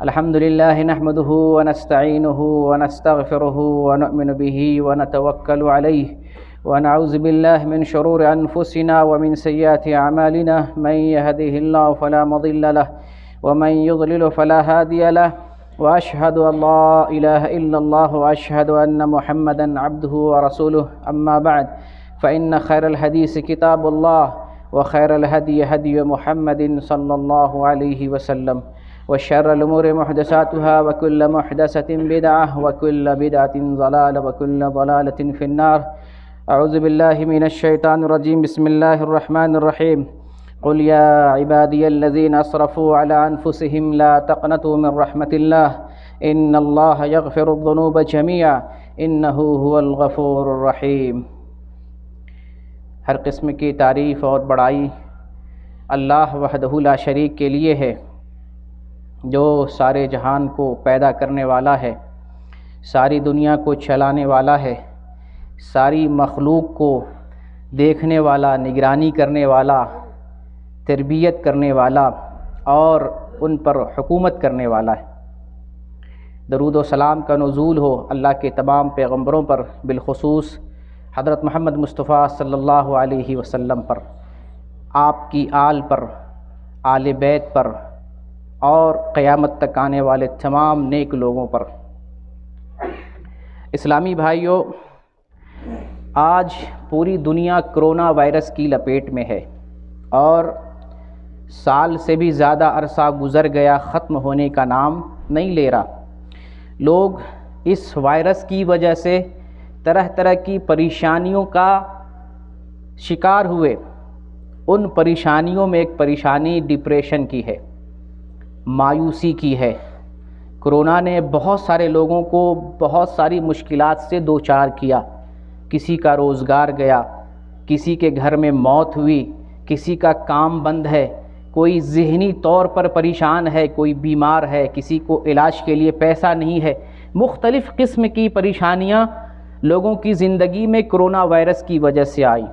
الحمد لله نحمده ونستعينه ونستغفره ونؤمن به ونتوكل عليه ونعوذ بالله من شرور أنفسنا ومن سيئات أعمالنا من يهده الله فلا مضل له ومن يضلل فلا هادي له وأشهد أن لا إله إلا الله وأشهد أن محمدا عبده ورسوله أما بعد فإن خير الحديث كتاب الله وخير الهدي هدي محمد صلى الله عليه وسلم وشر الأمور محدثاتها وكل محدثة بدعة وكل بدعة ضلالة وكل ضلالة في النار. أعوذ بالله من الشيطان الرجيم. بسم الله الرحمن الرحيم. قل يا عبادي الذين أسرفوا على أنفسهم لا تقنطوا من رحمة الله إن الله يغفر الذنوب جميعا إنه هو الغفور الرحيم. ہر قسم کی تعریف اور بڑائی اللہ وحدہ لا شریک کے لیے ہے، جو سارے جہان کو پیدا کرنے والا ہے، ساری دنیا کو چلانے والا ہے، ساری مخلوق کو دیکھنے والا، نگرانی کرنے والا، تربیت کرنے والا اور ان پر حکومت کرنے والا ہے۔ درود و سلام کا نزول ہو اللہ کے تمام پیغمبروں پر، بالخصوص حضرت محمد مصطفیٰ صلی اللہ علیہ وسلم پر، آپ کی آل پر، آل بیت پر اور قیامت تک آنے والے تمام نیک لوگوں پر۔ اسلامی بھائیوں، آج پوری دنیا کرونا وائرس کی لپیٹ میں ہے اور سال سے بھی زیادہ عرصہ گزر گیا، ختم ہونے کا نام نہیں لے رہا۔ لوگ اس وائرس کی وجہ سے طرح طرح کی پریشانیوں کا شکار ہوئے۔ ان پریشانیوں میں ایک پریشانی ڈپریشن کی ہے، مایوسی کی ہے۔ کرونا نے بہت سارے لوگوں کو بہت ساری مشکلات سے دوچار کیا۔ کسی کا روزگار گیا، کسی کے گھر میں موت ہوئی، کسی کا کام بند ہے، کوئی ذہنی طور پر پریشان ہے، کوئی بیمار ہے، کسی کو علاج کے لیے پیسہ نہیں ہے۔ مختلف قسم کی پریشانیاں لوگوں کی زندگی میں کرونا وائرس کی وجہ سے آئی۔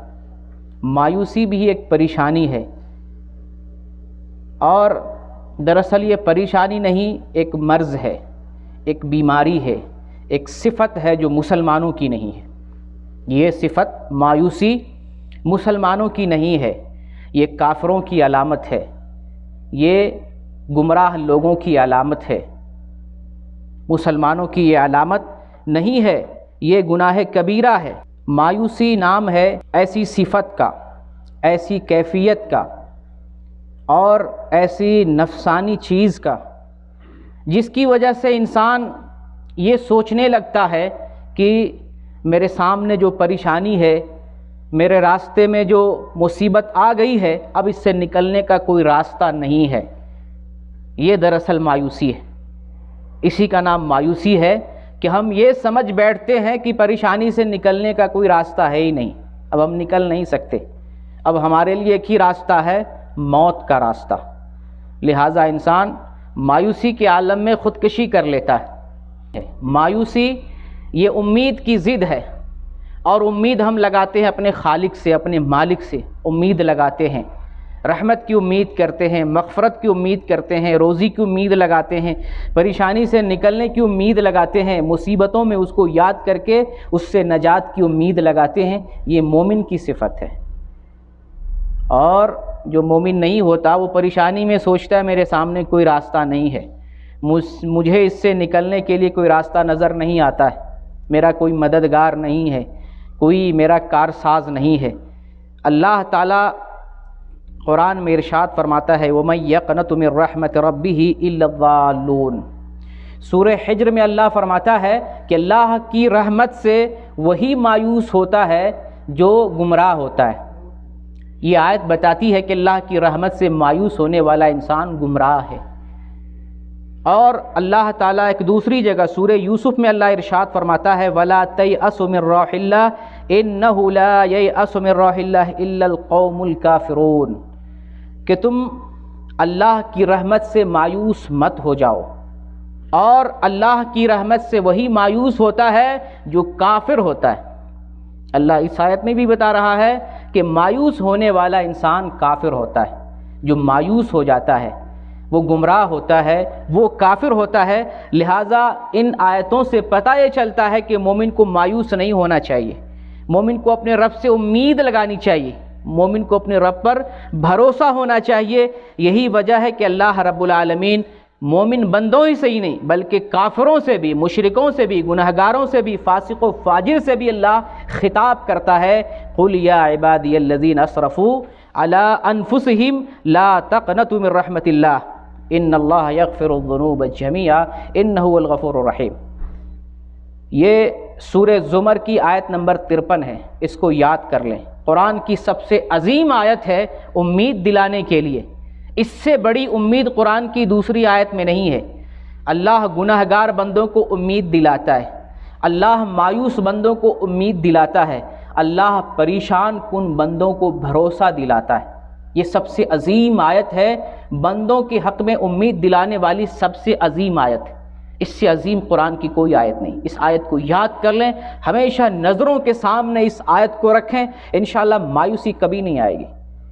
مایوسی بھی ایک پریشانی ہے، اور دراصل یہ پریشانی نہیں، ایک مرض ہے، ایک بیماری ہے، ایک صفت ہے جو مسلمانوں کی نہیں ہے۔ یہ صفت مایوسی مسلمانوں کی نہیں ہے، یہ کافروں کی علامت ہے، یہ گمراہ لوگوں کی علامت ہے۔ مسلمانوں کی یہ علامت نہیں ہے، یہ گناہ کبیرہ ہے۔ مایوسی نام ہے ایسی صفت کا، ایسی کیفیت کا اور ایسی نفسانی چیز کا، جس کی وجہ سے انسان یہ سوچنے لگتا ہے کہ میرے سامنے جو پریشانی ہے، میرے راستے میں جو مصیبت آ گئی ہے، اب اس سے نکلنے کا کوئی راستہ نہیں ہے۔ یہ دراصل مایوسی ہے۔ اسی کا نام مایوسی ہے کہ ہم یہ سمجھ بیٹھتے ہیں کہ پریشانی سے نکلنے کا کوئی راستہ ہے ہی نہیں، اب ہم نکل نہیں سکتے، اب ہمارے لیے ایک ہی راستہ ہے، موت کا راستہ۔ لہٰذا انسان مایوسی کے عالم میں خودکشی کر لیتا ہے۔ مایوسی یہ امید کی ضد ہے، اور امید ہم لگاتے ہیں اپنے خالق سے، اپنے مالک سے امید لگاتے ہیں، رحمت کی امید کرتے ہیں، مغفرت کی امید کرتے ہیں، روزی کی امید لگاتے ہیں، پریشانی سے نکلنے کی امید لگاتے ہیں، مصیبتوں میں اس کو یاد کر کے اس سے نجات کی امید لگاتے ہیں۔ یہ مومن کی صفت ہے۔ اور جو مومن نہیں ہوتا وہ پریشانی میں سوچتا ہے میرے سامنے کوئی راستہ نہیں ہے، مجھے اس سے نکلنے کے لیے کوئی راستہ نظر نہیں آتا ہے، میرا کوئی مددگار نہیں ہے، کوئی میرا کارساز نہیں ہے۔ اللہ تعالیٰ قرآن میں ارشاد فرماتا ہے وَمَن يَقْنَطُ مِن رَحْمَةِ رَبِّهِ إِلَّا الضَّالُّونَ۔ سورہ حجر میں اللہ فرماتا ہے کہ اللہ کی رحمت سے وہی مایوس ہوتا ہے جو گمراہ ہوتا ہے۔ یہ آیت بتاتی ہے کہ اللہ کی رحمت سے مایوس ہونے والا انسان گمراہ ہے۔ اور اللہ تعالیٰ ایک دوسری جگہ سورہ یوسف میں اللہ ارشاد فرماتا ہے وَلَا تَيْأَسُوا مِن رَّوْحِ اللَّهِ إِنَّهُ لَا يَيْأَسُ مِن رَّوْحِ اللَّهِ إِلَّا الْقَوْمُ الْكَافِرُونَ، کہ تم اللہ کی رحمت سے مایوس مت ہو جاؤ، اور اللہ کی رحمت سے وہی مایوس ہوتا ہے جو کافر ہوتا ہے۔ اللہ اس آیت میں بھی بتا رہا ہے کہ مایوس ہونے والا انسان کافر ہوتا ہے، جو مایوس ہو جاتا ہے وہ گمراہ ہوتا ہے، وہ کافر ہوتا ہے۔ لہٰذا ان آیتوں سے پتہ یہ چلتا ہے کہ مومن کو مایوس نہیں ہونا چاہیے، مومن کو اپنے رب سے امید لگانی چاہیے، مومن کو اپنے رب پر بھروسہ ہونا چاہیے۔ یہی وجہ ہے کہ اللہ رب العالمین مومن بندوں ہی سے ہی نہیں بلکہ کافروں سے بھی، مشرکوں سے بھی، گنہگاروں سے بھی، فاسق و فاجر سے بھی اللہ خطاب کرتا ہے، قُلْ يَا عِبَادِيَ الَّذِينَ أَسْرَفُوا عَلَىٰ أَنفُسِهِمْ لَا تَقْنَطُوا مِن رَحْمَةِ اللَّهِ إِنَّ اللَّهَ يَغْفِرُ الذُّنُوبَ جَمِيعًا إِنَّهُ هُوَ الْغَفُورُ الرَّحِيمُ۔ یہ سورہ زمر کی آیت نمبر 53 ہے، اس کو یاد کر لیں۔ قرآن کی سب سے عظیم آیت ہے امید دلانے کے لیے، اس سے بڑی امید قرآن کی دوسری آیت میں نہیں ہے۔ اللہ گنہگار بندوں کو امید دلاتا ہے، اللہ مایوس بندوں کو امید دلاتا ہے، اللہ پریشان کن بندوں کو بھروسہ دلاتا ہے۔ یہ سب سے عظیم آیت ہے، بندوں کے حق میں امید دلانے والی سب سے عظیم آیت ہے۔ اس سے عظیم قرآن کی کوئی آیت نہیں۔ اس آیت کو یاد کر لیں، ہمیشہ نظروں کے سامنے اس آیت کو رکھیں، انشاءاللہ مایوسی کبھی نہیں آئے گی،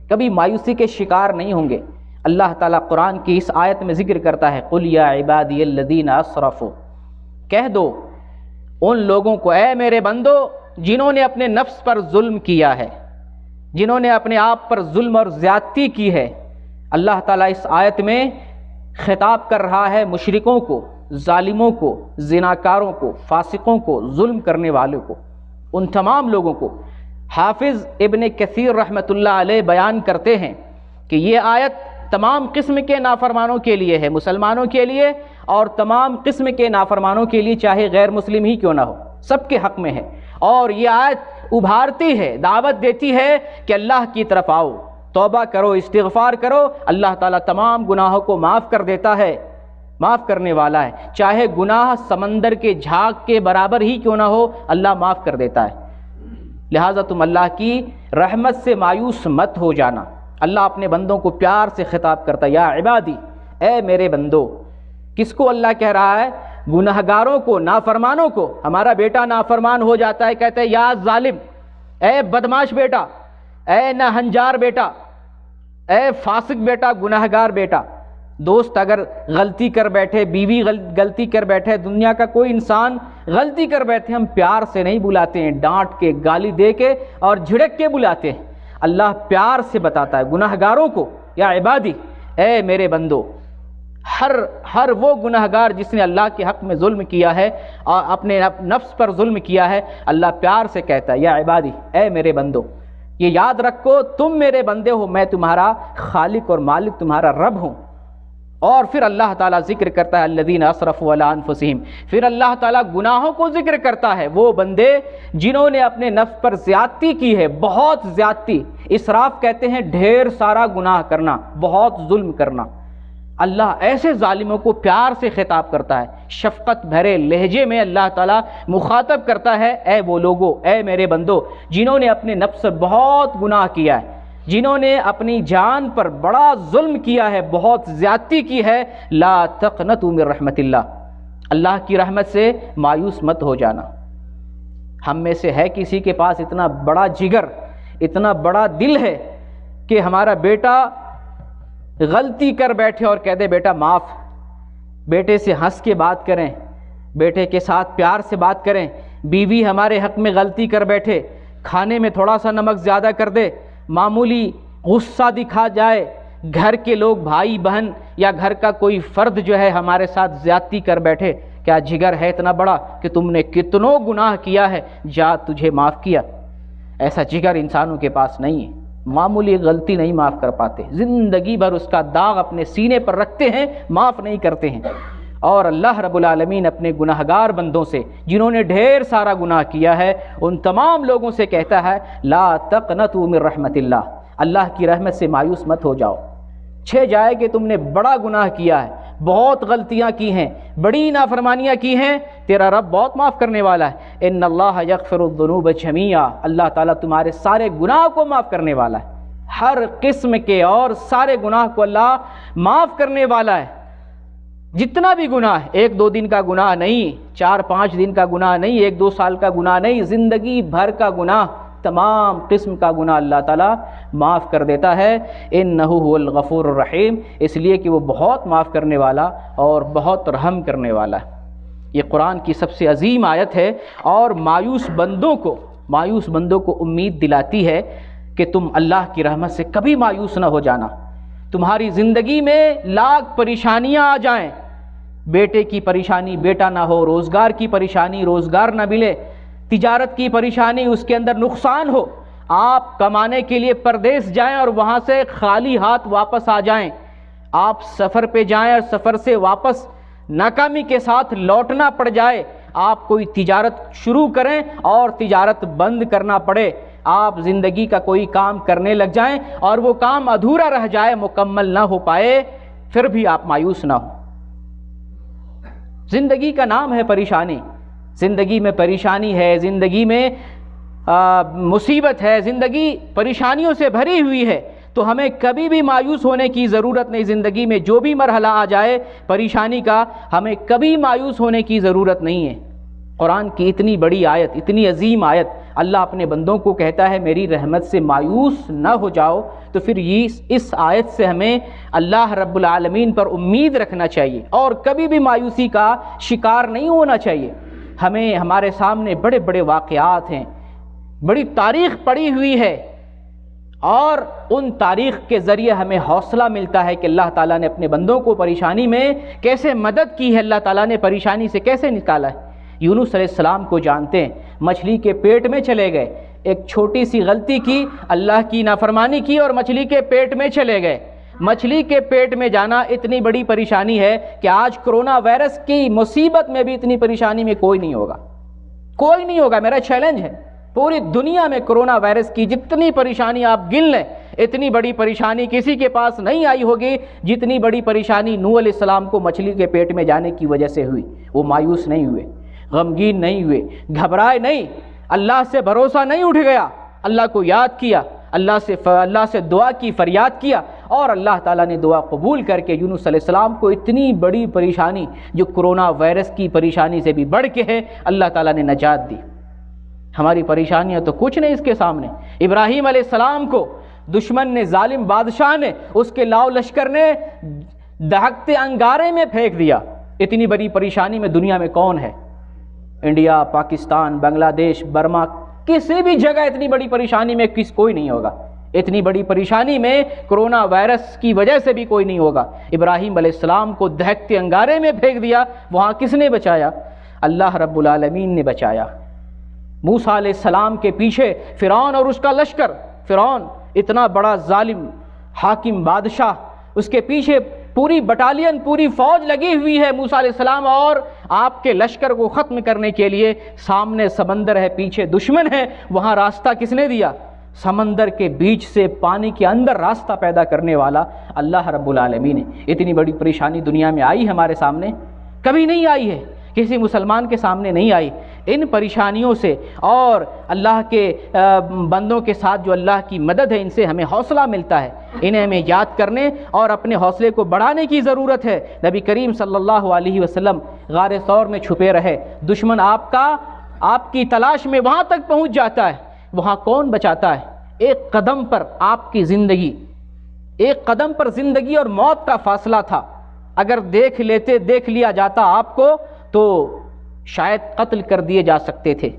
کبھی مایوسی کے شکار نہیں ہوں گے۔ اللہ تعالیٰ قرآن کی اس آیت میں ذکر کرتا ہے، قُلْ يَا عِبَادِيَ الَّذِينَ أَسْرَفُوا، کہہ دو ان لوگوں کو، اے میرے بندو جنہوں نے اپنے نفس پر ظلم کیا ہے، جنہوں نے اپنے آپ پر ظلم اور زیادتی کی ہے۔ اللہ تعالیٰ اس آیت میں خطاب کر رہا ہے مشرکوں کو، ظالموں کو، زناکاروں کو، فاسقوں کو، ظلم کرنے والوں کو، ان تمام لوگوں کو۔ حافظ ابن کثیر رحمۃ اللہ علیہ بیان کرتے ہیں کہ یہ آیت تمام قسم کے نافرمانوں کے لیے ہے، مسلمانوں کے لیے اور تمام قسم کے نافرمانوں کے لیے، چاہے غیر مسلم ہی کیوں نہ ہو، سب کے حق میں ہے۔ اور یہ آیت ابھارتی ہے، دعوت دیتی ہے کہ اللہ کی طرف آؤ، توبہ کرو، استغفار کرو، اللہ تعالیٰ تمام گناہوں کو معاف کر دیتا ہے، معاف کرنے والا ہے، چاہے گناہ سمندر کے جھاگ کے برابر ہی کیوں نہ ہو، اللہ معاف کر دیتا ہے۔ لہٰذا تم اللہ کی رحمت سے مایوس مت ہو جانا۔ اللہ اپنے بندوں کو پیار سے خطاب کرتا ہے، یا عبادی، اے میرے بندو۔ کس کو اللہ کہہ رہا ہے؟ گنہگاروں کو، نافرمانوں کو۔ ہمارا بیٹا نافرمان ہو جاتا ہے، کہتے ہیں یا ظالم، اے بدماش بیٹا، اے ناہنجار بیٹا، اے فاسق بیٹا، گنہگار بیٹا۔ دوست اگر غلطی کر بیٹھے، بیوی غلطی کر بیٹھے، دنیا کا کوئی انسان غلطی کر بیٹھے، ہم پیار سے نہیں بلاتے ہیں، ڈانٹ کے، گالی دے کے اور جھڑک کے بلاتے ہیں۔ اللہ پیار سے بتاتا ہے گنہگاروں کو، یا عبادی، اے میرے بندو۔ ہر وہ گنہگار جس نے اللہ کے حق میں ظلم کیا ہے اور اپنے نفس پر ظلم کیا ہے، اللہ پیار سے کہتا ہے، یا عبادی، اے میرے بندو۔ یہ یاد رکھو، تم میرے بندے ہو، میں تمہارا خالق اور مالک، تمہارا رب ہوں۔ اور پھر اللہ تعالیٰ ذکر کرتا ہے الذین اسرفوا علی انفسہم، پھر اللہ تعالیٰ گناہوں کو ذکر کرتا ہے، وہ بندے جنہوں نے اپنے نفس پر زیادتی کی ہے، بہت زیادتی۔ اسراف کہتے ہیں ڈھیر سارا گناہ کرنا، بہت ظلم کرنا۔ اللہ ایسے ظالموں کو پیار سے خطاب کرتا ہے، شفقت بھرے لہجے میں اللہ تعالیٰ مخاطب کرتا ہے، اے وہ لوگو، اے میرے بندو جنہوں نے اپنے نفس پر بہت گناہ کیا ہے، جنہوں نے اپنی جان پر بڑا ظلم کیا ہے، بہت زیادتی کی ہے، لا تقنطوا من رحمت اللہ، اللہ کی رحمت سے مایوس مت ہو جانا۔ ہم میں سے ہے کسی کے پاس اتنا بڑا جگر، اتنا بڑا دل ہے کہ ہمارا بیٹا غلطی کر بیٹھے اور کہہ دے بیٹا معاف، بیٹے سے ہنس کے بات کریں، بیٹے کے ساتھ پیار سے بات کریں، بیوی ہمارے حق میں غلطی کر بیٹھے، کھانے میں تھوڑا سا نمک زیادہ کر دے، معمولی غصہ دکھا جائے، گھر کے لوگ بھائی بہن یا گھر کا کوئی فرد جو ہے ہمارے ساتھ زیادتی کر بیٹھے، کیا جگر ہے اتنا بڑا کہ تم نے کتنوں گناہ کیا ہے، جا تجھے معاف کیا؟ ایسا جگر انسانوں کے پاس نہیں ہے، معمولی غلطی نہیں معاف کر پاتے، زندگی بھر اس کا داغ اپنے سینے پر رکھتے ہیں، معاف نہیں کرتے ہیں۔ اور اللہ رب العالمین اپنے گناہگار بندوں سے جنہوں نے ڈھیر سارا گناہ کیا ہے، ان تمام لوگوں سے کہتا ہے لا تقنطوا من رحمت اللہ، اللہ کی رحمت سے مایوس مت ہو جاؤ۔ چھ جائے کہ تم نے بڑا گناہ کیا ہے، بہت غلطیاں کی ہیں، بڑی نافرمانیاں کی ہیں، تیرا رب بہت معاف کرنے والا ہے۔ ان اللہ یغفر الذنوب جميعا، اللہ تعالیٰ تمہارے سارے گناہ کو معاف کرنے والا ہے، ہر قسم کے اور سارے گناہ کو اللہ معاف کرنے والا ہے۔ جتنا بھی گناہ، 1-2 دن کا گناہ نہیں، 4-5 دن کا گناہ نہیں، 1-2 سال کا گناہ نہیں، زندگی بھر کا گناہ تمام قسم کا گناہ اللہ تعالیٰ معاف کر دیتا ہے۔ انہ هو الغفور الرحیم، اس لیے کہ وہ بہت معاف کرنے والا اور بہت رحم کرنے والا ہے۔ یہ قرآن کی سب سے عظیم آیت ہے اور مایوس بندوں کو امید دلاتی ہے کہ تم اللہ کی رحمت سے کبھی مایوس نہ ہو جانا۔ تمہاری زندگی میں لاکھ پریشانیاں آ جائیں، بیٹے کی پریشانی بیٹا نہ ہو، روزگار کی پریشانی روزگار نہ ملے، تجارت کی پریشانی اس کے اندر نقصان ہو، آپ کمانے کے لیے پردیس جائیں اور وہاں سے خالی ہاتھ واپس آ جائیں، آپ سفر پہ جائیں اور سفر سے واپس ناکامی کے ساتھ لوٹنا پڑ جائے، آپ کوئی تجارت شروع کریں اور تجارت بند کرنا پڑے، آپ زندگی کا کوئی کام کرنے لگ جائیں اور وہ کام ادھورا رہ جائے، مکمل نہ ہو پائے، پھر بھی آپ مایوس نہ ہوں۔ زندگی کا نام ہے پریشانی، زندگی میں پریشانی ہے، زندگی میں مصیبت ہے، زندگی پریشانیوں سے بھری ہوئی ہے، تو ہمیں کبھی بھی مایوس ہونے کی ضرورت نہیں۔ زندگی میں جو بھی مرحلہ آ جائے پریشانی کا، ہمیں کبھی مایوس ہونے کی ضرورت نہیں ہے۔ قرآن کی اتنی بڑی آیت، اتنی عظیم آیت، اللہ اپنے بندوں کو کہتا ہے میری رحمت سے مایوس نہ ہو جاؤ، تو پھر اس آیت سے ہمیں اللہ رب العالمین پر امید رکھنا چاہیے اور کبھی بھی مایوسی کا شکار نہیں ہونا چاہیے۔ ہمیں ہمارے سامنے بڑے بڑے واقعات ہیں، بڑی تاریخ پڑی ہوئی ہے، اور ان تاریخ کے ذریعے ہمیں حوصلہ ملتا ہے کہ اللہ تعالیٰ نے اپنے بندوں کو پریشانی میں کیسے مدد کی ہے، اللہ تعالیٰ نے پریشانی سے کیسے نکالا ہے۔ یونس علیہ السلام کو جانتے ہیں، مچھلی کے پیٹ میں چلے گئے، ایک چھوٹی سی غلطی کی، اللہ کی نافرمانی کی اور مچھلی کے پیٹ میں چلے گئے۔ مچھلی کے پیٹ میں جانا اتنی بڑی پریشانی ہے کہ آج کرونا وائرس کی مصیبت میں بھی اتنی پریشانی میں کوئی نہیں ہوگا۔ میرا چیلنج ہے، پوری دنیا میں کرونا وائرس کی جتنی پریشانی آپ گن لیں، اتنی بڑی پریشانی کسی کے پاس نہیں آئی ہوگی جتنی بڑی پریشانی نوح علیہ السلام کو مچھلی کے پیٹ میں جانے کی وجہ سے ہوئی۔ وہ مایوس نہیں ہوئے، غمگین نہیں ہوئے، گھبرائے نہیں، اللہ سے بھروسہ نہیں اٹھ گیا، اللہ کو یاد کیا، اللہ سے دعا کی، فریاد کیا، اور اللہ تعالیٰ نے دعا قبول کر کے یونس علیہ السلام کو اتنی بڑی پریشانی جو کرونا وائرس کی پریشانی سے بھی بڑھ کے ہے، اللہ تعالیٰ نے نجات دی۔ ہماری پریشانیاں تو کچھ نہیں اس کے سامنے۔ ابراہیم علیہ السلام کو دشمن نے، ظالم بادشاہ نے، اس کے لاؤ لشکر نے دہکتے انگارے میں پھینک دیا۔ اتنی بڑی پریشانی میں دنیا میں کون ہے؟ انڈیا، پاکستان، بنگلہ دیش، برما، کسی بھی جگہ اتنی بڑی پریشانی میں کوئی نہیں ہوگا۔ اتنی بڑی پریشانی میں کرونا وائرس کی وجہ سے بھی کوئی نہیں ہوگا۔ ابراہیم علیہ السلام کو دہکتے انگارے میں پھینک دیا، وہاں کس نے بچایا؟ اللہ رب العالمین نے بچایا۔ موسیٰ علیہ السلام کے پیچھے فرعون اور اس کا لشکر، فرعون اتنا بڑا ظالم حاکم بادشاہ، اس کے پیچھے پوری بٹالین، پوری فوج لگی ہوئی ہے موسیٰ علیہ السلام اور آپ کے لشکر کو ختم کرنے کے لیے۔ سامنے سمندر ہے، پیچھے دشمن ہے، وہاں راستہ کس نے دیا؟ سمندر کے بیچ سے پانی کے اندر راستہ پیدا کرنے والا اللہ رب العالمین ہے۔ اتنی بڑی پریشانی دنیا میں آئی ہمارے سامنے؟ کبھی نہیں آئی ہے، کسی مسلمان کے سامنے نہیں آئی۔ ان پریشانیوں سے اور اللہ کے بندوں کے ساتھ جو اللہ کی مدد ہے، ان سے ہمیں حوصلہ ملتا ہے، انہیں ہمیں یاد کرنے اور اپنے حوصلے کو بڑھانے کی ضرورت ہے۔ نبی کریم صلی اللہ علیہ وسلم غار ثور میں چھپے رہے، دشمن آپ کی تلاش میں وہاں تک پہنچ جاتا ہے، وہاں کون بچاتا ہے؟ ایک قدم پر آپ کی زندگی، ایک قدم پر زندگی اور موت کا فاصلہ تھا، اگر دیکھ لیا جاتا آپ کو تو شاید قتل کر دیے جا سکتے تھے۔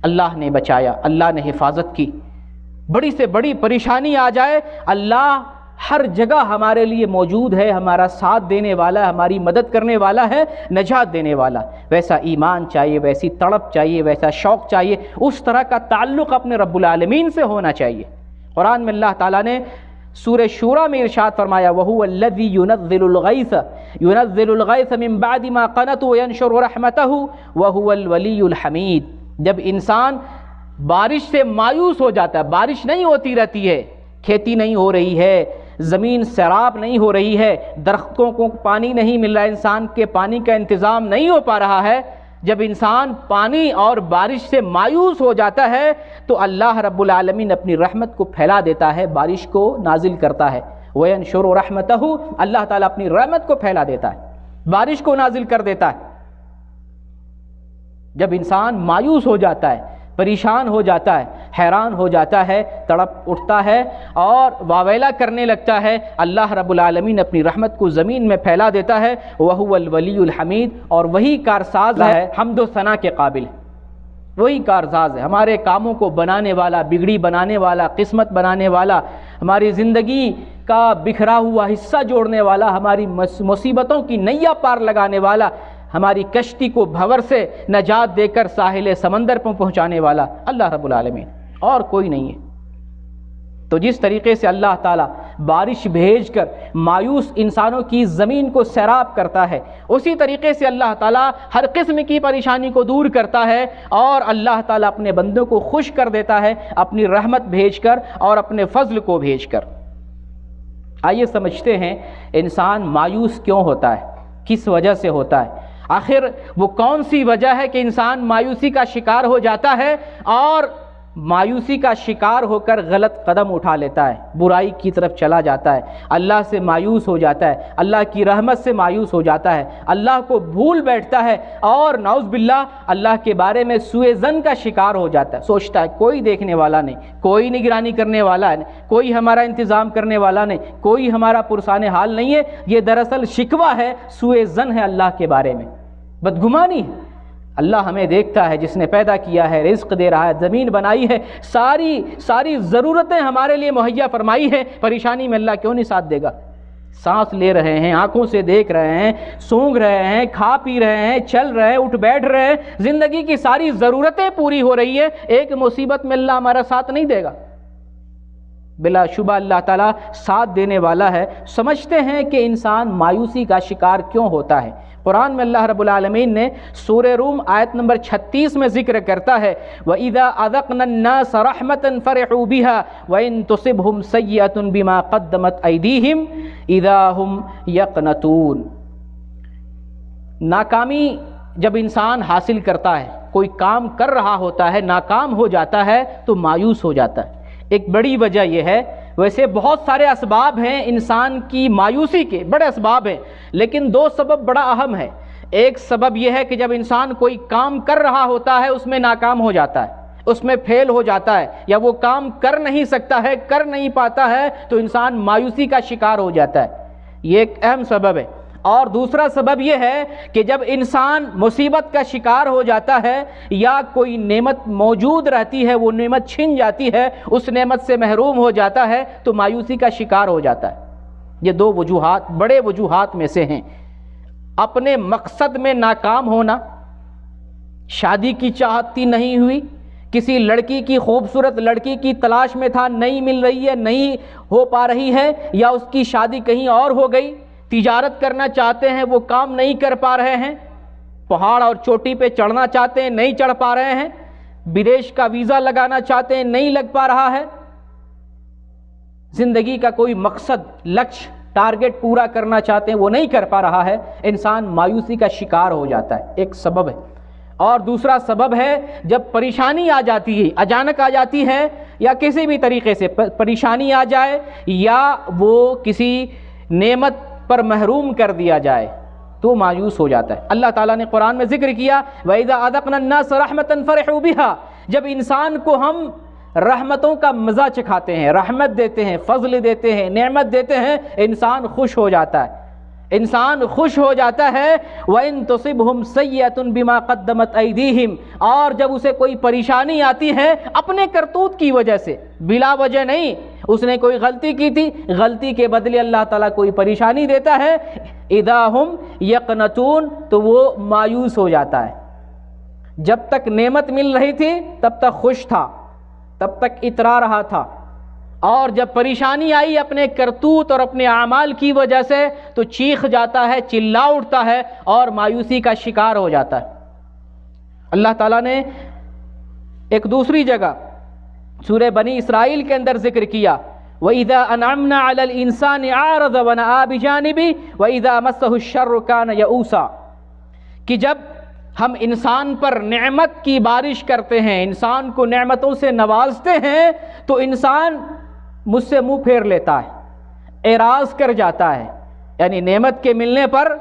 اللہ نے بچایا، اللہ نے حفاظت کی۔ بڑی سے بڑی پریشانی آ جائے، اللہ ہر جگہ ہمارے لیے موجود ہے، ہمارا ساتھ دینے والا ہے، ہماری مدد کرنے والا ہے، نجات دینے والا۔ ویسا ایمان چاہیے، ویسی تڑپ چاہیے، ویسا شوق چاہیے، اس طرح کا تعلق اپنے رب العالمین سے ہونا چاہیے۔ قرآن میں اللہ تعالیٰ نے سورہ شورى میں ارشاد فرمایا وَهُوَ الَّذِي يُنَزِّلُ الْغَيْثَ مِن بَعْدِ مَا قَنَطُوا وَيَنشُرُ رَحْمَتَهُ وَهُوَ الْوَلِيُّ الْحَمِيدُ۔ جب انسان بارش سے مایوس ہو جاتا ہے، بارش نہیں ہوتی رہتی ہے، کھیتی نہیں ہو رہی ہے، زمین سیراب نہیں ہو رہی ہے، درختوں کو پانی نہیں مل رہا ہے، انسان کے پانی کا انتظام نہیں ہو پا رہا ہے، جب انسان پانی اور بارش سے مایوس ہو جاتا ہے تو اللہ رب العالمین اپنی رحمت کو پھیلا دیتا ہے، بارش کو نازل کرتا ہے۔ وَيَنشُرُ رَحْمَتَهُ، اللہ تعالیٰ اپنی رحمت کو پھیلا دیتا ہے، بارش کو نازل کر دیتا ہے۔ جب انسان مایوس ہو جاتا ہے، پریشان ہو جاتا ہے، حیران ہو جاتا ہے، تڑپ اٹھتا ہے اور واویلا کرنے لگتا ہے، اللہ رب العالمین اپنی رحمت کو زمین میں پھیلا دیتا ہے۔ وَهُوَ الْوَلِيُّ الْحَمِيدُ، اور وہی کارساز ہے، حمد و ثنا کے قابل ہے، وہی کارساز ہے، ہمارے کاموں کو بنانے والا، بگڑی بنانے والا، قسمت بنانے والا، ہماری زندگی کا بکھرا ہوا حصہ جوڑنے والا، ہماری مصیبتوں کی نیا پار لگانے والا، ہماری کشتی کو بھنور سے نجات دے کر ساحل سمندر پر پہنچانے والا اللہ رب العالمین، اور کوئی نہیں ہے۔ تو جس طریقے سے اللہ تعالیٰ بارش بھیج کر مایوس انسانوں کی زمین کو سیراب کرتا ہے، اسی طریقے سے اللہ تعالیٰ ہر قسم کی پریشانی کو دور کرتا ہے، اور اللہ تعالیٰ اپنے بندوں کو خوش کر دیتا ہے اپنی رحمت بھیج کر اور اپنے فضل کو بھیج کر۔ آئیے سمجھتے ہیں انسان مایوس کیوں ہوتا ہے، کس وجہ سے ہوتا ہے، آخر وہ کون سی وجہ ہے کہ انسان مایوسی کا شکار ہو جاتا ہے اور مایوسی کا شکار ہو کر غلط قدم اٹھا لیتا ہے، برائی کی طرف چلا جاتا ہے، اللہ سے مایوس ہو جاتا ہے، اللہ کی رحمت سے مایوس ہو جاتا ہے، اللہ کو بھول بیٹھتا ہے، اور نعوذ باللہ اللہ کے بارے میں سوء ظن کا شکار ہو جاتا ہے، سوچتا ہے کوئی دیکھنے والا نہیں، کوئی نگرانی کرنے والا نہیں، کوئی ہمارا انتظام کرنے والا نہیں، کوئی ہمارا پرسان حال نہیں ہے۔ یہ دراصل شکوہ ہے، سوء ظن ہے اللہ کے بارے میں، بدگمانی ہے۔ اللہ ہمیں دیکھتا ہے، جس نے پیدا کیا ہے، رزق دے رہا ہے، زمین بنائی ہے، ساری ضرورتیں ہمارے لیے مہیا فرمائی ہے، پریشانی میں اللہ کیوں نہیں ساتھ دے گا؟ سانس لے رہے ہیں، آنکھوں سے دیکھ رہے ہیں، سونگ رہے ہیں، کھا پی رہے ہیں، چل رہے ہیں، اٹھ بیٹھ رہے ہیں، زندگی کی ساری ضرورتیں پوری ہو رہی ہے، ایک مصیبت میں اللہ ہمارا ساتھ نہیں دے گا؟ بلا شبہ اللہ تعالیٰ ساتھ دینے والا ہے۔ سمجھتے ہیں کہ انسان مایوسی کا شکار کیوں ہوتا ہے۔ قرآن میں اللہ رب العالمین نے سورہ روم آیت نمبر 36 میں ذکر کرتا ہے، وَإِذَا أَذَقْنَا النَّاسَ رَحْمَةً فَرِحُوا بِهَا وَإِن تُصِبْهُمْ سَيِّئَةٌ بِمَا قَدَّمَتْ أَيْدِيهِمْ إِذَا هُمْ يَقْنَطُونَ۔ ناکامی جب انسان حاصل کرتا ہے، کوئی کام کر رہا ہوتا ہے، ناکام ہو جاتا ہے تو مایوس ہو جاتا ہے۔ ایک بڑی وجہ یہ ہے، ویسے بہت سارے اسباب ہیں انسان کی مایوسی کے، بڑے اسباب ہیں، لیکن دو سبب بڑا اہم ہے۔ ایک سبب یہ ہے کہ جب انسان کوئی کام کر رہا ہوتا ہے، اس میں ناکام ہو جاتا ہے، اس میں فیل ہو جاتا ہے، یا وہ کام کر نہیں سکتا ہے، کر نہیں پاتا ہے، تو انسان مایوسی کا شکار ہو جاتا ہے، یہ ایک اہم سبب ہے۔ اور دوسرا سبب یہ ہے کہ جب انسان مصیبت کا شکار ہو جاتا ہے، یا کوئی نعمت موجود رہتی ہے، وہ نعمت چھن جاتی ہے، اس نعمت سے محروم ہو جاتا ہے، تو مایوسی کا شکار ہو جاتا ہے۔ یہ دو وجوہات بڑے وجوہات میں سے ہیں۔ اپنے مقصد میں ناکام ہونا، شادی کی چاہت تھی نہیں ہوئی، کسی لڑکی کی، خوبصورت لڑکی کی تلاش میں تھا، نہیں مل رہی ہے، نہیں ہو پا رہی ہے، یا اس کی شادی کہیں اور ہو گئی، تجارت کرنا چاہتے ہیں، وہ کام نہیں کر پا رہے ہیں، پہاڑ اور چوٹی پہ چڑھنا چاہتے ہیں، نہیں چڑھ پا رہے ہیں، بدیش کا ویزا لگانا چاہتے ہیں، نہیں لگ پا رہا ہے، زندگی کا کوئی مقصد، لکش، ٹارگٹ پورا کرنا چاہتے ہیں، وہ نہیں کر پا رہا ہے، انسان مایوسی کا شکار ہو جاتا ہے، ایک سبب ہے۔ اور دوسرا سبب ہے، جب پریشانی آ جاتی ہے، اچانک آ جاتی ہے، یا کسی بھی طریقے سے پریشانی آ جائے، یا وہ کسی نعمت پر محروم کر دیا جائے، تو مایوس ہو جاتا ہے۔ اللہ تعالیٰ نے قرآن میں ذکر کیا، وَإِذَا أَذَقْنَا النَّاسَ رَحْمَةً فَرِحُوا بِهَا، جب انسان کو ہم رحمتوں کا مزہ چکھاتے ہیں، رحمت دیتے ہیں، فضل دیتے ہیں، نعمت دیتے ہیں، انسان خوش ہو جاتا ہے، انسان خوش ہو جاتا ہے۔ وَإِن تُصِبْهُمْ سَيِّئَةٌ بِمَا قَدَّمَتْ أَيْدِيهِمْ، اور جب اسے کوئی پریشانی آتی ہے اپنے کرتوت کی وجہ سے، بلا وجہ نہیں، اس نے کوئی غلطی کی تھی، غلطی کے بدلے اللہ تعالیٰ کوئی پریشانی دیتا ہے، اِذَا هُمْ يَقْنَطُونَ، تو وہ مایوس ہو جاتا ہے۔ جب تک نعمت مل رہی تھی تب تک خوش تھا، تب تک اترا رہا تھا، اور جب پریشانی آئی اپنے کرتوت اور اپنے اعمال کی وجہ سے، تو چیخ جاتا ہے، چلا اٹھتا ہے، اور مایوسی کا شکار ہو جاتا ہے۔ اللہ تعالیٰ نے ایک دوسری جگہ سورہ بنی اسرائیل کے اندر ذکر کیا، وَإِذَا أَنْعَمْنَا عَلَى الْإِنسَانِ أَعْرَضَ وَنَأَىٰ بِجَانِبِهِ وَإِذَا مَسَّهُ الشَّرُّ كَانَ يَئُوسًا، کہ جب ہم انسان پر نعمت کی بارش کرتے ہیں، انسان کو نعمتوں سے نوازتے ہیں، تو انسان مجھ سے منہ پھیر لیتا ہے، اعراض کر جاتا ہے، یعنی نعمت کے ملنے پر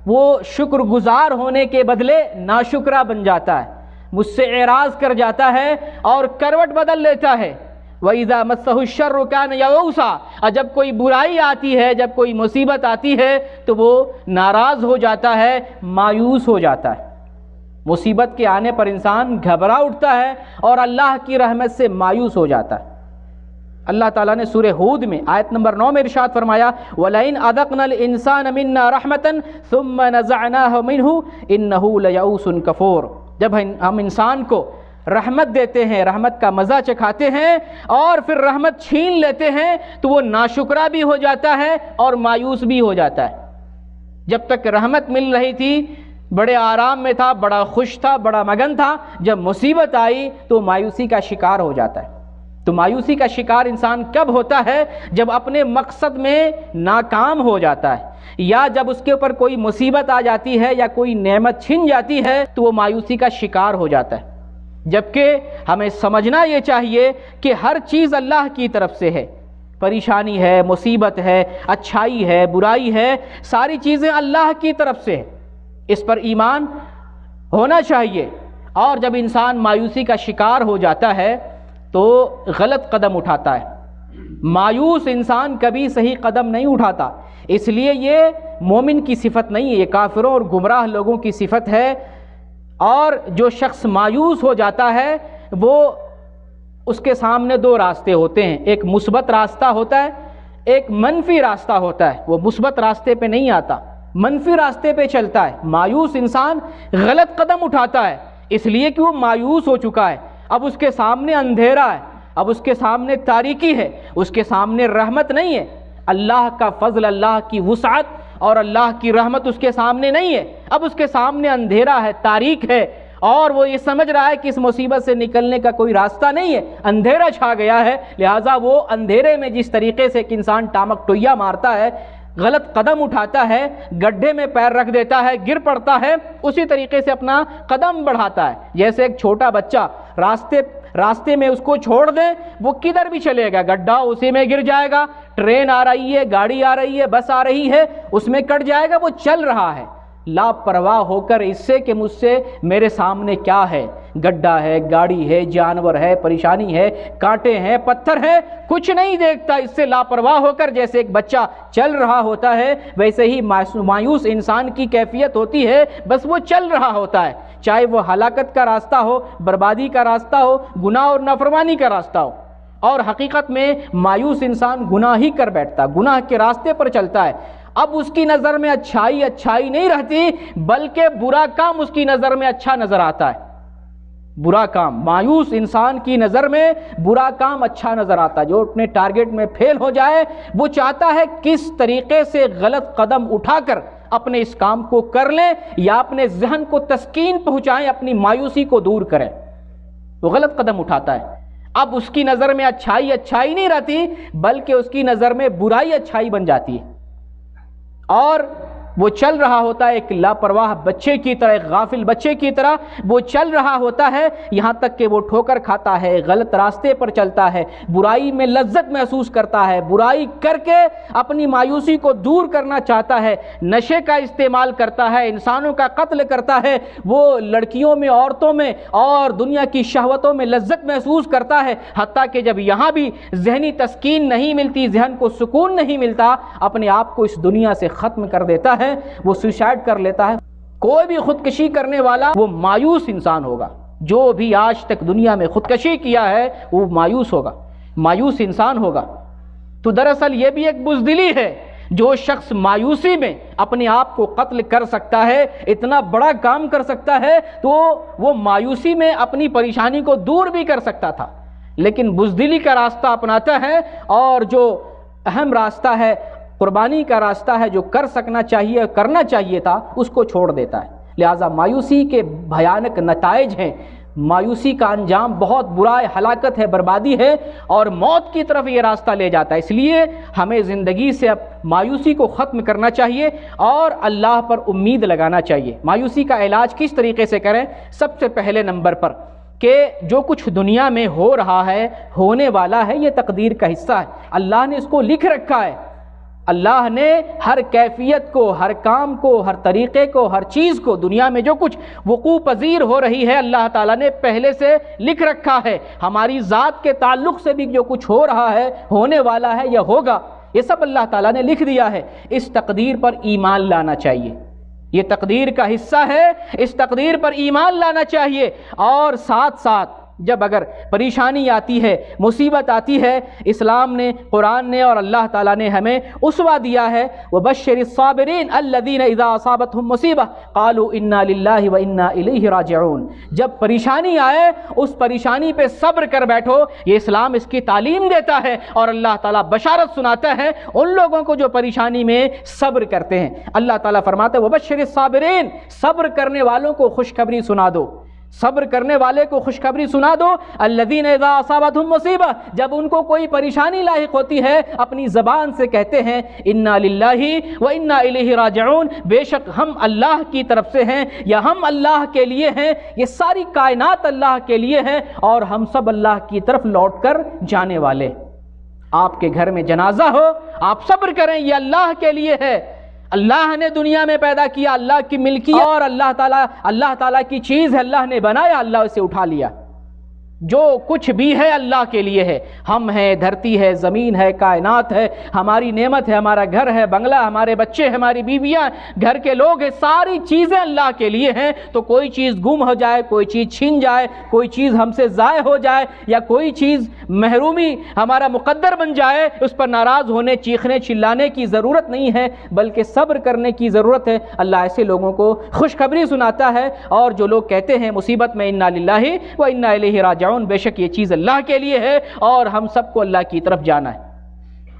وہ شکر گزار ہونے کے بدلے ناشکرہ بن جاتا ہے، مجھ سے اعراض کر جاتا ہے اور کروٹ بدل لیتا ہے۔ وَإِذَا مَسَّهُ الشَّرُّ كَانَ يَئُوسًا، اور جب کوئی برائی آتی ہے، جب کوئی مصیبت آتی ہے تو وہ ناراض ہو جاتا ہے، مایوس ہو جاتا ہے۔ مصیبت کے آنے پر انسان گھبرا اٹھتا ہے اور اللہ کی رحمت سے مایوس ہو جاتا ہے۔ اللہ تعالیٰ نے سورہ ہود میں آیت نمبر 9 میں ارشاد فرمایا وَلَئِنْ أَذَقْنَا الْإِنسَانَ مِنَّا رَحْمَةً ثُمَّ نَزَعْنَاهُ مِنْهُ إِنَّهُ لَيَئُوسٌ كَفُورٌ، جب ہم انسان کو رحمت دیتے ہیں، رحمت کا مزہ چکھاتے ہیں اور پھر رحمت چھین لیتے ہیں تو وہ ناشکرا بھی ہو جاتا ہے اور مایوس بھی ہو جاتا ہے۔ جب تک رحمت مل رہی تھی بڑے آرام میں تھا، بڑا خوش تھا، بڑا مگن تھا، جب مصیبت آئی تو مایوسی کا شکار ہو جاتا ہے۔ تو مایوسی کا شکار انسان کب ہوتا ہے؟ جب اپنے مقصد میں ناکام ہو جاتا ہے، یا جب اس کے اوپر کوئی مصیبت آ جاتی ہے یا کوئی نعمت چھن جاتی ہے تو وہ مایوسی کا شکار ہو جاتا ہے۔ جبکہ ہمیں سمجھنا یہ چاہیے کہ ہر چیز اللہ کی طرف سے ہے، پریشانی ہے، مصیبت ہے، اچھائی ہے، برائی ہے، ساری چیزیں اللہ کی طرف سے ہے، اس پر ایمان ہونا چاہیے۔ اور جب انسان مایوسی کا شکار ہو جاتا ہے تو غلط قدم اٹھاتا ہے۔ مایوس انسان کبھی صحیح قدم نہیں اٹھاتا، اس لیے یہ مومن کی صفت نہیں ہے، یہ کافروں اور گمراہ لوگوں کی صفت ہے۔ اور جو شخص مایوس ہو جاتا ہے وہ اس کے سامنے دو راستے ہوتے ہیں، ایک مثبت راستہ ہوتا ہے، ایک منفی راستہ ہوتا ہے۔ وہ مثبت راستے پہ نہیں آتا، منفی راستے پہ چلتا ہے۔ مایوس انسان غلط قدم اٹھاتا ہے اس لیے کہ وہ مایوس ہو چکا ہے، اب اس کے سامنے اندھیرا ہے، اب اس کے سامنے تاریکی ہے، اس کے سامنے رحمت نہیں ہے، اللہ کا فضل، اللہ کی وسعت اور اللہ کی رحمت اس کے سامنے نہیں ہے، اب اس کے سامنے اندھیرا ہے، تاریک ہے، اور وہ یہ سمجھ رہا ہے کہ اس مصیبت سے نکلنے کا کوئی راستہ نہیں ہے، اندھیرا چھا گیا ہے۔ لہٰذا وہ اندھیرے میں جس طریقے سے ایک انسان ٹامک ٹویا مارتا ہے، غلط قدم اٹھاتا ہے، گڈھے میں پیر رکھ دیتا ہے، گر پڑتا ہے، اسی طریقے سے اپنا قدم بڑھاتا ہے۔ جیسے ایک چھوٹا بچہ راستے میں اس کو چھوڑ دیں، وہ کدھر بھی چلے گا، گڈھا اسی میں گر جائے گا، ٹرین آ رہی ہے، گاڑی آ رہی ہے، بس آ رہی ہے، اس میں کٹ جائے گا، وہ چل رہا ہے لاپرواہ ہو کر اس سے کہ مجھ سے میرے سامنے کیا ہے، گڈھا ہے، گاڑی ہے، جانور ہے، پریشانی ہے، کانٹے ہیں، پتھر ہے، کچھ نہیں دیکھتا، اس سے لاپرواہ ہو کر جیسے ایک بچہ چل رہا ہوتا ہے ویسے ہی مایوس انسان کی کیفیت ہوتی ہے، بس وہ چل رہا ہوتا ہے، چاہے وہ ہلاکت کا راستہ ہو، بربادی کا راستہ ہو، گناہ اور نافرمانی کا راستہ ہو۔ اور حقیقت میں مایوس انسان گناہ ہی کر بیٹھتا، گناہ کے راستے پر چلتا ہے، اب اس کی نظر میں اچھائی نہیں رہتی بلکہ برا کام اس کی نظر میں اچھا نظر آتا ہے۔ برا کام، مایوس انسان کی نظر میں برا کام اچھا نظر آتا ہے، جو اپنے ٹارگٹ میں فیل ہو جائے وہ چاہتا ہے کس طریقے سے غلط قدم اٹھا کر اپنے اس کام کو کر لیں یا اپنے ذہن کو تسکین پہنچائیں، اپنی مایوسی کو دور کریں، وہ غلط قدم اٹھاتا ہے۔ اب اس کی نظر میں اچھائی نہیں رہتی بلکہ اس کی نظر میں برائی اچھائی بن جاتی ہے، اور وہ چل رہا ہوتا ہے ایک لاپرواہ بچے کی طرح، ایک غافل بچے کی طرح وہ چل رہا ہوتا ہے، یہاں تک کہ وہ ٹھوکر کھاتا ہے، غلط راستے پر چلتا ہے، برائی میں لذت محسوس کرتا ہے، برائی کر کے اپنی مایوسی کو دور کرنا چاہتا ہے، نشے کا استعمال کرتا ہے، انسانوں کا قتل کرتا ہے، وہ لڑکیوں میں، عورتوں میں اور دنیا کی شہوتوں میں لذت محسوس کرتا ہے، حتیٰ کہ جب یہاں بھی ذہنی تسکین نہیں ملتی، ذہن کو سکون نہیں ملتا، اپنے آپ کو اس دنیا سے ختم کر دیتا ہے، وہ سوسائڈ کر لیتا ہے۔ کوئی بھی خودکشی کرنے والا وہ مایوس انسان ہوگا، جو بھی آج تک دنیا میں خودکشی کیا ہے وہ مایوس ہوگا، مایوس انسان ہوگا۔ تو دراصل یہ بھی ایک بزدلی ہے، جو شخص مایوسی میں اپنے آپ کو قتل کر سکتا ہے، اتنا بڑا کام کر سکتا ہے، تو وہ مایوسی میں اپنی پریشانی کو دور بھی کر سکتا تھا، لیکن بزدلی کا راستہ اپناتا ہے، اور جو اہم راستہ ہے، قربانی کا راستہ ہے، جو کر سکنا چاہیے، کرنا چاہیے تھا، اس کو چھوڑ دیتا ہے۔ لہٰذا مایوسی کے بھیانک نتائج ہیں، مایوسی کا انجام بہت برا ہے، ہلاکت ہے، بربادی ہے، اور موت کی طرف یہ راستہ لے جاتا ہے۔ اس لیے ہمیں زندگی سے اب مایوسی کو ختم کرنا چاہیے اور اللہ پر امید لگانا چاہیے۔ مایوسی کا علاج کس طریقے سے کریں؟ سب سے پہلے نمبر پر کہ جو کچھ دنیا میں ہو رہا ہے، ہونے والا ہے، یہ تقدیر کا حصہ ہے، اللہ نے اس کو لکھ رکھا ہے، اللہ نے ہر کیفیت کو، ہر کام کو، ہر طریقے کو، ہر چیز کو، دنیا میں جو کچھ وقوع پذیر ہو رہی ہے اللہ تعالیٰ نے پہلے سے لکھ رکھا ہے۔ ہماری ذات کے تعلق سے بھی جو کچھ ہو رہا ہے، ہونے والا ہے یا ہوگا، یہ سب اللہ تعالیٰ نے لکھ دیا ہے۔ اس تقدیر پر ایمان لانا چاہیے، یہ تقدیر کا حصہ ہے، اس تقدیر پر ایمان لانا چاہیے۔ اور ساتھ ساتھ جب اگر پریشانی آتی ہے، مصیبت آتی ہے، اسلام نے، قرآن نے اور اللہ تعالیٰ نے ہمیں اسوہ دیا ہے، وَبَشِّرِ الصَّابِرِينَ الَّذِينَ إِذَا أَصَابَتْهُمْ مُصِيبَةٌ قَالُوا إِنَّا لِلَّهِ وَإِنَّا إِلَيْهِ رَاجِعُونَ۔ جب پریشانی آئے اس پریشانی پہ صبر کر بیٹھو، یہ اسلام اس کی تعلیم دیتا ہے، اور اللہ تعالیٰ بشارت سناتا ہے ان لوگوں کو جو پریشانی میں صبر کرتے ہیں۔ اللہ تعالیٰ فرماتا ہے وَبَشِّرِ الصَّابِرِينَ، صبر کرنے والوں کو خوشخبری سنا دو، صبر کرنے والے کو خوشخبری سنا دو۔ الذین اذا اصابتہم مصیبہ، جب ان کو کوئی پریشانی لاحق ہوتی ہے اپنی زبان سے کہتے ہیں انا للہ و انا الیہ راجعون، بے شک ہم اللہ کی طرف سے ہیں یا ہم اللہ کے لیے ہیں، یہ ساری کائنات اللہ کے لیے ہیں اور ہم سب اللہ کی طرف لوٹ کر جانے والے۔ آپ کے گھر میں جنازہ ہو، آپ صبر کریں، یہ اللہ کے لیے ہے، اللہ نے دنیا میں پیدا کیا، اللہ کی ملکیت اور اللہ تعالیٰ کی چیز ہے، اللہ نے بنایا، اللہ اسے اٹھا لیا۔ جو کچھ بھی ہے اللہ کے لیے ہے، ہم ہیں، دھرتی ہے، زمین ہے، کائنات ہے، ہماری نعمت ہے، ہمارا گھر ہے، بنگلہ، ہمارے بچے، ہماری بیویاں، گھر کے لوگ ہیں، ساری چیزیں اللہ کے لیے ہیں۔ تو کوئی چیز گم ہو جائے، کوئی چیز چھن جائے، کوئی چیز ہم سے ضائع ہو جائے یا کوئی چیز محرومی ہمارا مقدر بن جائے، اس پر ناراض ہونے، چیخنے چلانے کی ضرورت نہیں ہے، بلکہ صبر کرنے کی ضرورت ہے۔ اللہ ایسے لوگوں کو خوشخبری سناتا ہے، اور جو لوگ کہتے ہیں مصیبت میں انا للہ و انا الیہ راجعون، بے شک یہ چیز اللہ کے لیے ہے اور ہم سب کو اللہ کی طرف جانا ہے،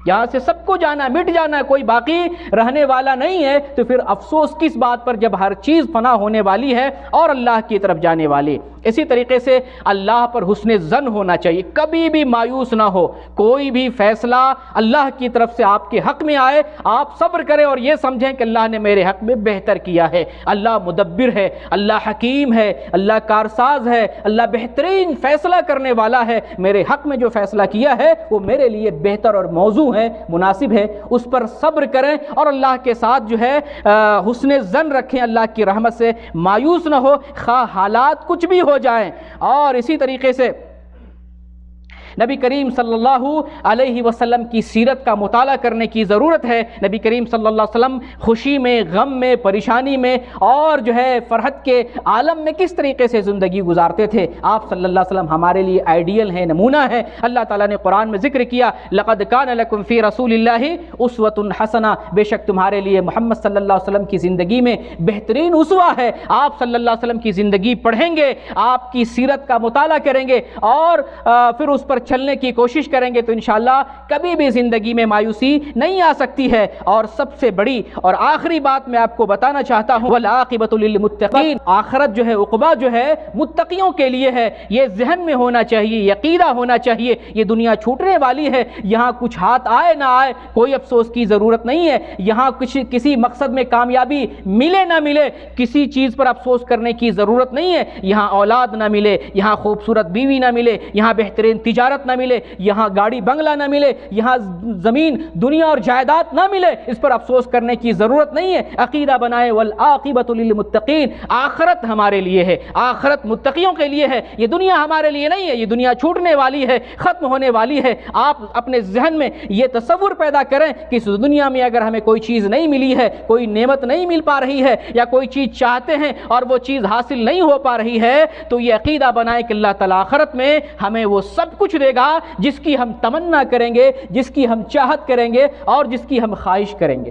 یہاں سے سب کو جانا ہے، مٹ جانا ہے، کوئی باقی رہنے والا نہیں ہے۔ تو پھر افسوس کس بات پر جب ہر چیز فنا ہونے والی ہے اور اللہ کی طرف جانے والی۔ اسی طریقے سے اللہ پر حسن ظن ہونا چاہیے، کبھی بھی مایوس نہ ہو، کوئی بھی فیصلہ اللہ کی طرف سے آپ کے حق میں آئے آپ صبر کریں اور یہ سمجھیں کہ اللہ نے میرے حق میں بہتر کیا ہے، اللہ مدبر ہے، اللہ حکیم ہے، اللہ کارساز ہے، اللہ بہترین فیصلہ کرنے والا ہے، میرے حق میں جو فیصلہ کیا ہے وہ میرے لیے بہتر اور موزوں ہے، مناسب ہے، اس پر صبر کریں اور اللہ کے ساتھ جو ہے حسن ظن رکھیں، اللہ کی رحمت سے مایوس نہ ہو، خواہ حالات کچھ بھی ہو جائیں۔ اور اسی طریقے سے نبی کریم صلی اللہ علیہ وسلم کی سیرت کا مطالعہ کرنے کی ضرورت ہے۔ نبی کریم صلی اللہ علیہ وسلم خوشی میں، غم میں، پریشانی میں اور جو ہے فرحت کے عالم میں کس طریقے سے زندگی گزارتے تھے۔ آپ صلی اللہ علیہ وسلم ہمارے لیے آئیڈیل ہیں، نمونہ ہے۔ اللہ تعالیٰ نے قرآن میں ذکر کیا لقد کان لکم فی رسول اللہ اسوۃ حسنہ، بے شک تمہارے لیے محمد صلی اللہ علیہ وسلم کی زندگی میں بہترین اسوہ ہے۔ آپ صلی اللہ علیہ وسلم کی زندگی پڑھیں گے، آپ کی سیرت کا مطالعہ کریں گے اور پھر اس پر چلنے کی کوشش کریں گے تو انشاءاللہ کبھی بھی زندگی میں مایوسی نہیں آ سکتی ہے۔ اور سب سے بڑی اور آخری بات میں آپ کو بتانا چاہتا ہوں والعاقبۃ للمتقین، آخرت جو ہے، عقبہ جو ہے متقیوں کے لیے ہے۔ یہ ذہن میں ہونا چاہیے، عقیدہ ہونا چاہیے، یہ دنیا چھوٹنے والی ہے، یہاں کچھ ہاتھ آئے نہ آئے کوئی افسوس کی ضرورت نہیں ہے، یہاں کسی مقصد میں کامیابی ملے نہ ملے کسی چیز پر افسوس کرنے کی ضرورت نہیں ہے، یہاں اولاد نہ ملے، یہاں خوبصورت بیوی نہ ملے، یہاں بہترین تجارت نہ ملے، یہاں گاڑی بنگلہ نہ ملے، یہاں زمین دنیا اور جائیداد نہ ملے، اس پر افسوس کرنے کی ضرورت نہیں ہے۔ عقیدہ بنائے والعاقبۃ للمتقین، آخرت ہمارے لیے ہے، آخرت متقیوں کے لیے ہے، یہ دنیا ہمارے لیے نہیں ہے، یہ دنیا چھوٹنے والی ہے، ختم ہونے والی ہے۔ آپ اپنے ذہن میں یہ تصور پیدا کریں کہ اس دنیا میں اگر ہمیں کوئی چیز نہیں ملی ہے، کوئی نعمت نہیں مل پا رہی ہے یا کوئی چیز چاہتے ہیں اور وہ چیز حاصل نہیں ہو پا رہی ہے تو یہ عقیدہ بنائیں کہ اللہ تعالیٰ آخرت میں ہمیں وہ سب کچھ دے گا جس کی ہم تمنا کریں گے، جس کی ہم چاہت کریں گے اور جس کی ہم خواہش کریں گے۔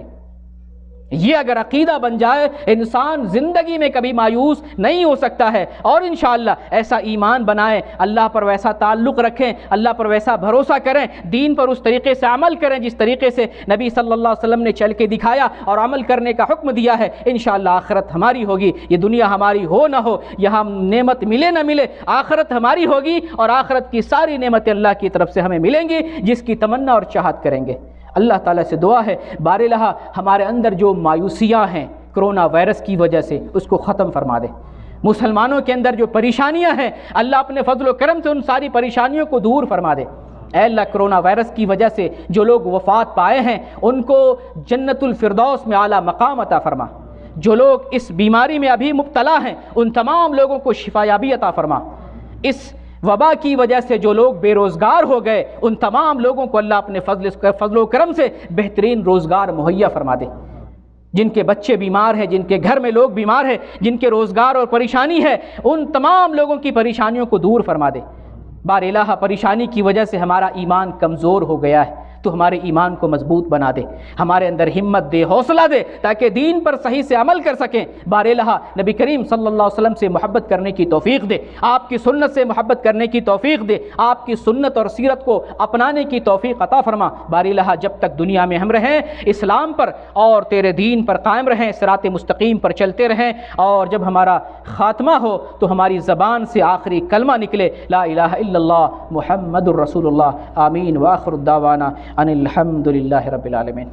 یہ اگر عقیدہ بن جائے انسان زندگی میں کبھی مایوس نہیں ہو سکتا ہے۔ اور انشاءاللہ ایسا ایمان بنائیں، اللہ پر ویسا تعلق رکھیں، اللہ پر ویسا بھروسہ کریں، دین پر اس طریقے سے عمل کریں جس طریقے سے نبی صلی اللہ علیہ وسلم نے چل کے دکھایا اور عمل کرنے کا حکم دیا ہے۔ انشاءاللہ آخرت ہماری ہوگی، یہ دنیا ہماری ہو نہ ہو، یہاں نعمت ملے نہ ملے، آخرت ہماری ہوگی اور آخرت کی ساری نعمتیں اللہ کی طرف سے ہمیں ملیں گی جس کی تمنا اور چاہت کریں گے۔ اللہ تعالیٰ سے دعا ہے بارالہ ہمارے اندر جو مایوسیاں ہیں کرونا وائرس کی وجہ سے اس کو ختم فرما دے، مسلمانوں کے اندر جو پریشانیاں ہیں اللہ اپنے فضل و کرم سے ان ساری پریشانیوں کو دور فرما دے۔ اے اللہ کرونا وائرس کی وجہ سے جو لوگ وفات پائے ہیں ان کو جنت الفردوس میں اعلیٰ مقام عطا فرما، جو لوگ اس بیماری میں ابھی مبتلا ہیں ان تمام لوگوں کو شفا یابی عطا فرما، اس وبا کی وجہ سے جو لوگ بے روزگار ہو گئے ان تمام لوگوں کو اللہ اپنے فضل و کرم سے بہترین روزگار مہیا فرما دے، جن کے بچے بیمار ہیں، جن کے گھر میں لوگ بیمار ہیں، جن کے روزگار اور پریشانی ہے ان تمام لوگوں کی پریشانیوں کو دور فرما دے۔ بار الہ پریشانی کی وجہ سے ہمارا ایمان کمزور ہو گیا ہے تو ہمارے ایمان کو مضبوط بنا دے، ہمارے اندر ہمت دے، حوصلہ دے تاکہ دین پر صحیح سے عمل کر سکیں۔ بار الہ نبی کریم صلی اللہ علیہ وسلم سے محبت کرنے کی توفیق دے، آپ کی سنت سے محبت کرنے کی توفیق دے، آپ کی سنت اور سیرت کو اپنانے کی توفیق عطا فرما۔ بار الہ جب تک دنیا میں ہم رہیں اسلام پر اور تیرے دین پر قائم رہیں، صراط مستقیم پر چلتے رہیں، اور جب ہمارا خاتمہ ہو تو ہماری زبان سے آخری کلمہ نکلے لا الہ الا اللہ محمد الرسول اللہ۔ آمین۔ وآخر الدعوانا ان الحمد للہ رب العالمین۔